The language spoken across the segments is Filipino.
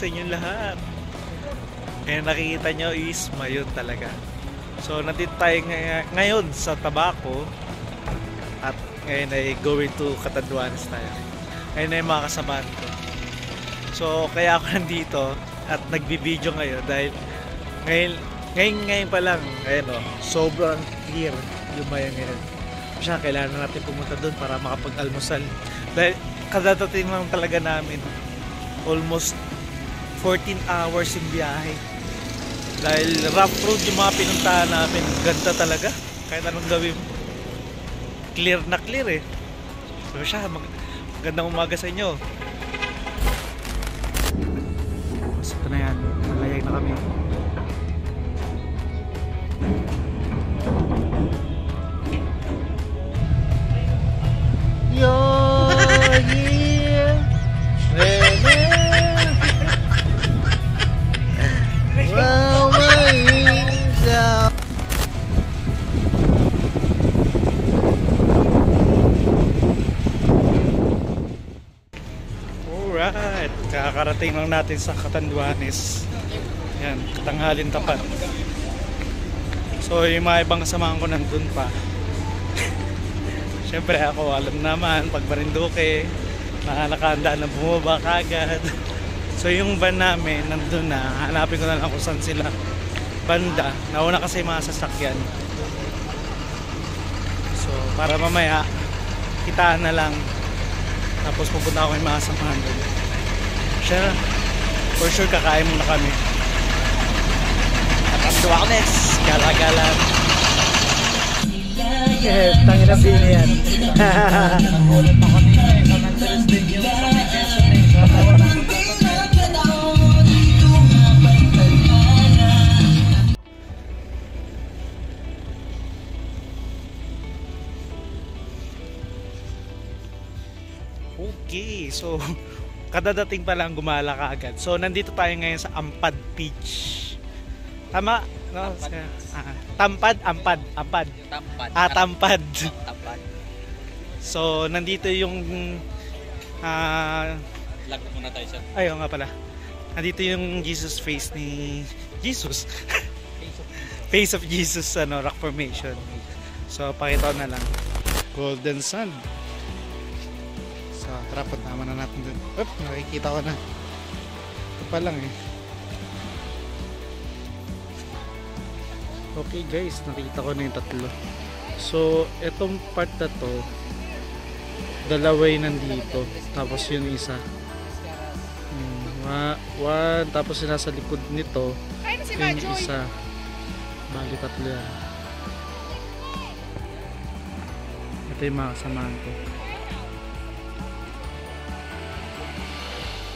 sa inyo lahat. Ngayon nakikita nyo is mayon talaga. So nandito tayo ngayon sa Tabaco. At ngayon ay going to Catanduanes tayo. Ngayon ay mga kasamahan ko. So kaya ako nandito at nagbibideo ngayon dahil ngayon pa lang, ayun o, sobrang clear yung mayon ngayon. Siya, kailangan natin pumunta doon para makapag-almusal. Dahil kadadating lang talaga namin. Almost 14 hours yung biyahe. Dahil rough road yung mga pinuntahan namin. Ganda talaga. Kahit anong gawin. Clear na clear eh. So siya, magandang umaga sa inyo. So ito na yan. Malayag na kami. Yo! Yeah! Well, alright, kakarating lang natin sa Catanduanes. Yan, katanghalin tapat. So yung mga ibang kasamahan ko nandun pa. Siyempre ako, alam naman, pag Marinduque, nakahanda na bumaba kagad. So yung van namin, nandun na. Hanapin ko na lang kung saan sila banda. Nauna kasi yung mga sasakyan. So para mamaya, kitaan na lang. Tapos pupunta ako yung mga samahan doon. Siya, for sure kakain muna kami. Catanduanes, gala-gala. Tangin na bini yan. Okay, so kadadating pa lang gumala ka agad. So nandito tayo ngayon sa Ampad Beach. Tama? No? Tampad? Ampad? Ampad? Tampad. Tampad. Tampad. So nandito yung lag muna tayo siya. Ayun nga pala. Nandito yung Jesus face ni Jesus. Face of Jesus, rock formation. So pakita ko na lang. Golden Sand. So tara, naman na natin dun. Oop, nakikita ko na. Ito pa lang eh. Okay guys, nakita ko na yung tatlo. So etong part na to, dalaway nandito, tapos yung isa one, tapos yung nasa likod nito yung isa, bali tatlo yan. Ito yung mga kasamahan ko.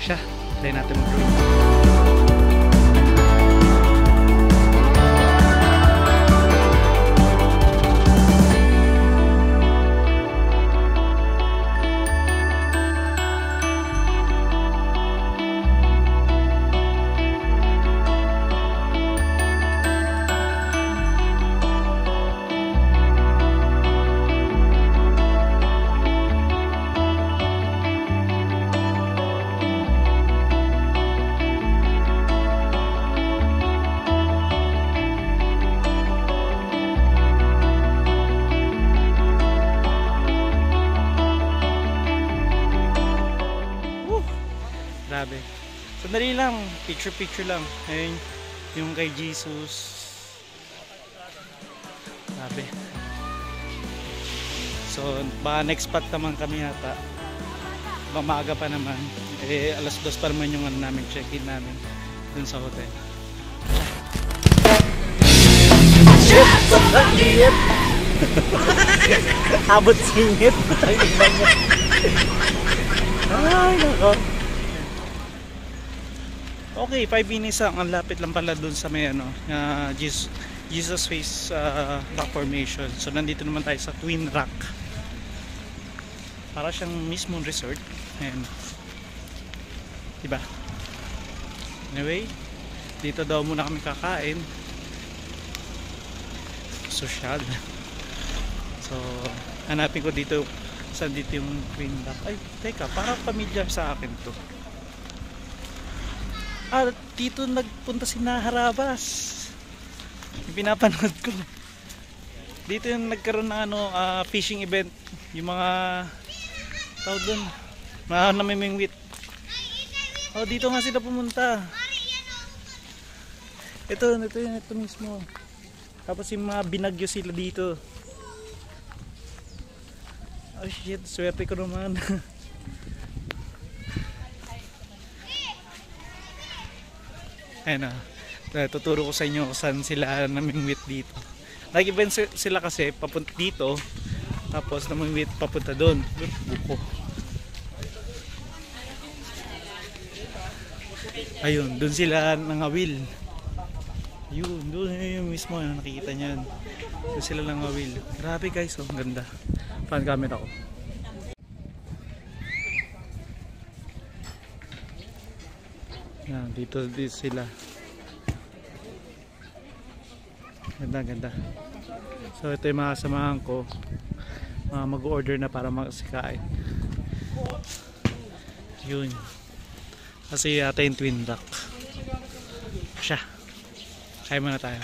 Siya, try natin mag-group. Grabe. Sandali lang, picture lang. Ayun, yung kay Jesus. Grabe. So, baka next spot naman kami yata. Maaga pa naman. Eh, alas 2 pa naman yung namin, check-in namin dun sa hotel. Abot singit. Ay, nako. Okay, 5 minutes lang. Ang lapit lang pala dun sa may Jesus face rock formation. So nandito naman tayo sa Twin Rock. Para siyang mismong resort. And diba? Anyway, dito daw muna kami kakain. Social. So hanapin ko dito saan dito yung Twin Rock. Ay, teka, parang familiar sa akin to. dito nagpunta si Naharabas. Yung pinapanood ko. Dito yung nagkaroon ng fishing event. Yung mga tawag doon, mga namimingwit. Oh, dito nga sila pumunta. Ito mismo. Tapos yung mga binagyo sila dito. Oh shit, swerte ko naman. Ayun na. Tuturo ko sa inyo kung saan sila namimingwit dito. Nag-event sila kasi papunta dito, tapos namimingwit papunta doon. Buko. Ayun, doon sila nangawil. Yun, doon yung mismo, nakikita nyo yun. Doon sila nangawil. Grabe guys, ang ganda. Fan camera ko. Yan, dito sila. Ganda. So ito yung mga kasamahan ko, mag-order na para makasikain. Yun. Kasi yata yung twin duck. Siya. Kaya muna tayo.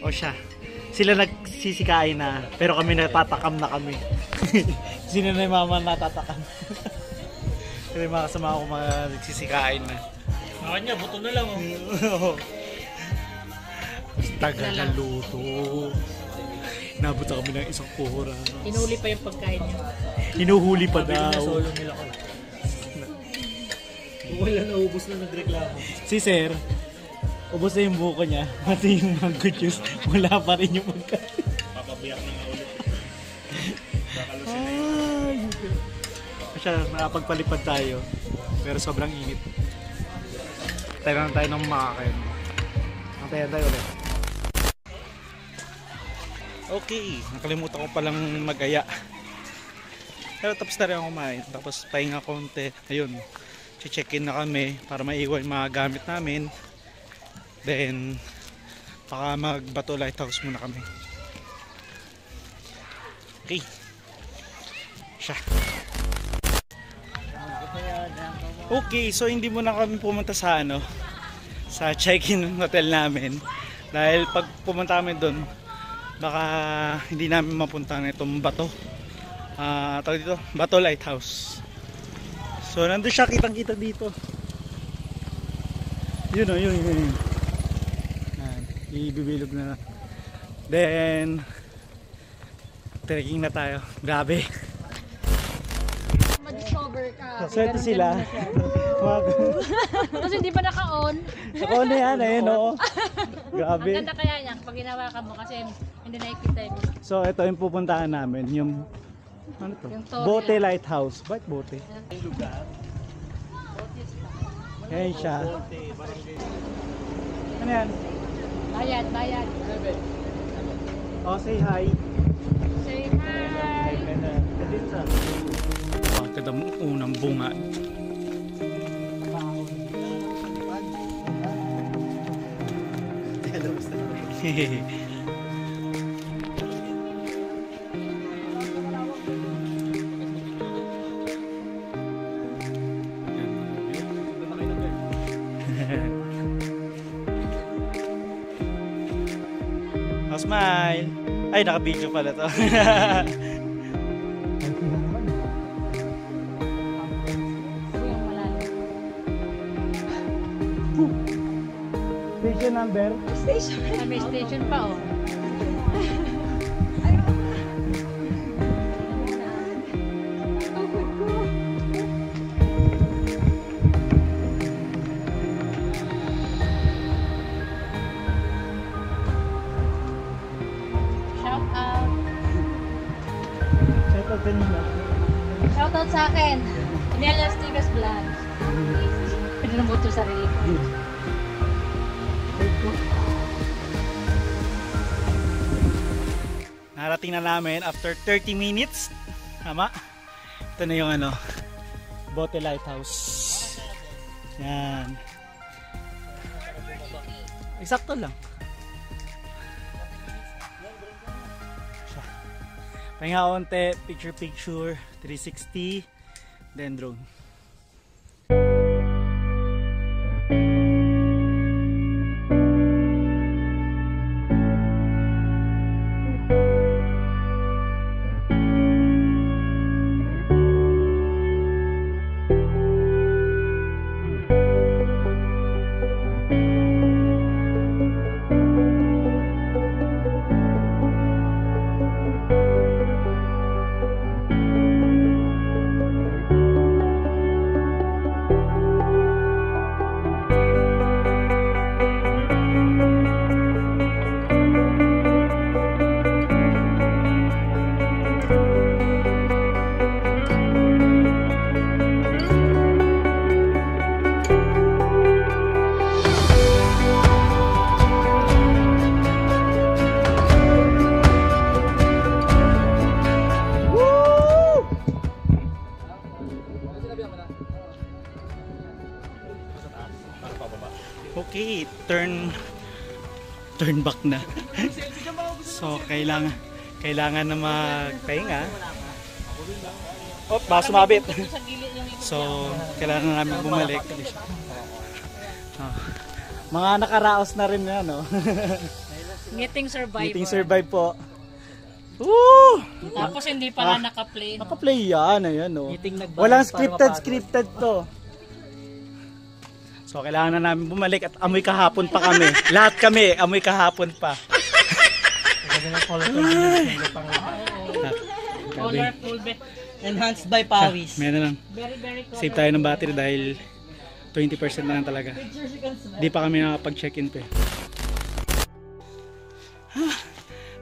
O siya. Sila nagsisikain na, pero kami natatakam na kami. Sino na yung mama natatakam? Kasi mga kasama ako mga nagsisikain na. Akin niya, buto na lang oh. Tagal na luto. Nabuta kami ng isang oras. Hinuli pa yung pagkain niya. Hinuhuli pa daw. Solo nila ko. Wala na, ubos na nagreklamo. Si Sir, ubos na yung buko niya, pati yung mango juice, wala pa rin yung pagkain. Papabiyak na nga ulit. Ay, siya, nakapagpalipad tayo, pero sobrang init. Tayo lang tayo ng makakain. Antayan tayo ulit. Okay, nakalimutan ko palang mag-aya. Pero tapos na rin ako kumain, tapos pahinga konti. Ayun, check-in na kami para maiwan yung mga gamit namin. Then, baka mag-Bato Lighthouse muna kami. Okay. Siya. Okay, so hindi muna kami pumunta sa sa check-in hotel namin. Dahil pag pumunta kami doon, baka hindi namin mapunta na itong Bato. Tawag dito, Bato Lighthouse. So, nandun siya, kitang-kita dito. Yun o, yun. Ibibilog na. Then trekking na tayo. Grabe. Ma-discover ka. So ito sila. Kasi hindi pa naka-on. Naka-on na yan. Ayun o. Grabe. Ang ganda kaya niya pag ginawakan mo kasi hindi nakikita yun. So ito yung pupuntahan namin. Yung ano to? Yung Torre Bote lang. Lighthouse. Bakit Bote? Yung lugar. Yan siya. Ano yan? Bayad. Oh, say hi. Say hi. Pagkada mo unang bunga. Ay, naka-video pala to. Ito yung malalim. Station number? Ah, may station pa oh. Shout out. Shoutout kanina. Shout out sa akin. Inelas Tigas Vlog. Pinanamot yung sarili ko. Narating na namin after 30 minutes. Tama? Ito na yung ano, Bote Lighthouse. Yan. Eksakto lang. Pahinga onte, picture, 360, then drone. Okay, turn back na. So kailangan na magpahinga. Oh, baka sumabit. So kailangan namin bumalik. Mga nakaraos na rin na, no? Meeting survivor. Meeting survive po. Woo! Tapos hindi pala naka-play. No? Naka-play yan, ayan, no? Walang scripted to. So kailangan na namin bumalik at amoy kahapon pa kami. Lahat kami, amoy kahapon pa. Colorful bit. Enhanced by Pawis. May na lang. Very, very colorful. Save tayo ng battery dahil 20% na lang talaga. Di pa kami nakapag-check-in pa.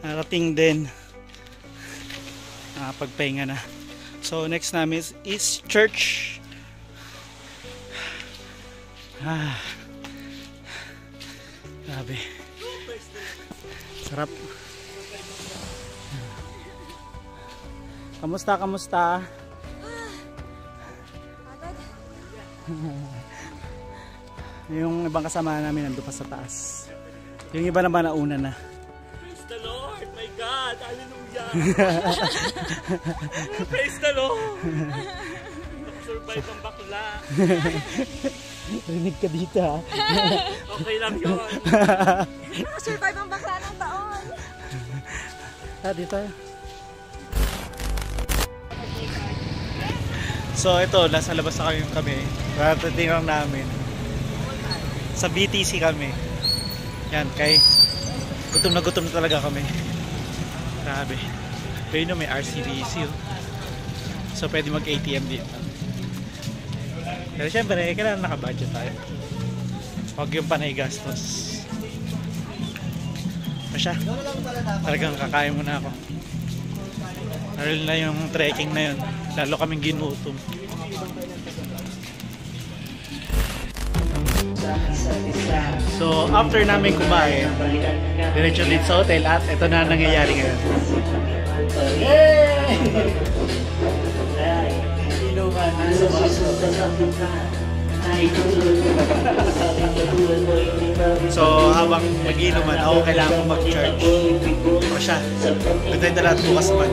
Narating din. Nakapagpahinga na. So next namin is church. Grabe. Sarap. Kamusta? Yung ibang kasama namin nandun pa sa taas. Yung iba naman nauna na. Praise the Lord, my God, hallelujah. Praise the Lord. Survive ang bakla. Rinig ka dito, ha? Okay lang yun. Nakasurvive ang bakla ng taon. Dito. So ito, nasa labas na kami. Rarating lang namin. Sa BTC kami. Yan, gutom na talaga kami. Grabe. Pero may RCBC. So pwede mag-ATM dito. Pero syempre, kailangan naka-budget tayo. Huwag yung panay gastos. Masya, talagang kakain muna ako. Lalo na yung trekking na yun. Lalo kaming ginutom. So, after namin kumain, diretso din sa hotel at ito na nangyayari ngayon. So, habang mag-inuman ako, kailangan ko mag-charge. O siya, nagtay na lahat bukas naman.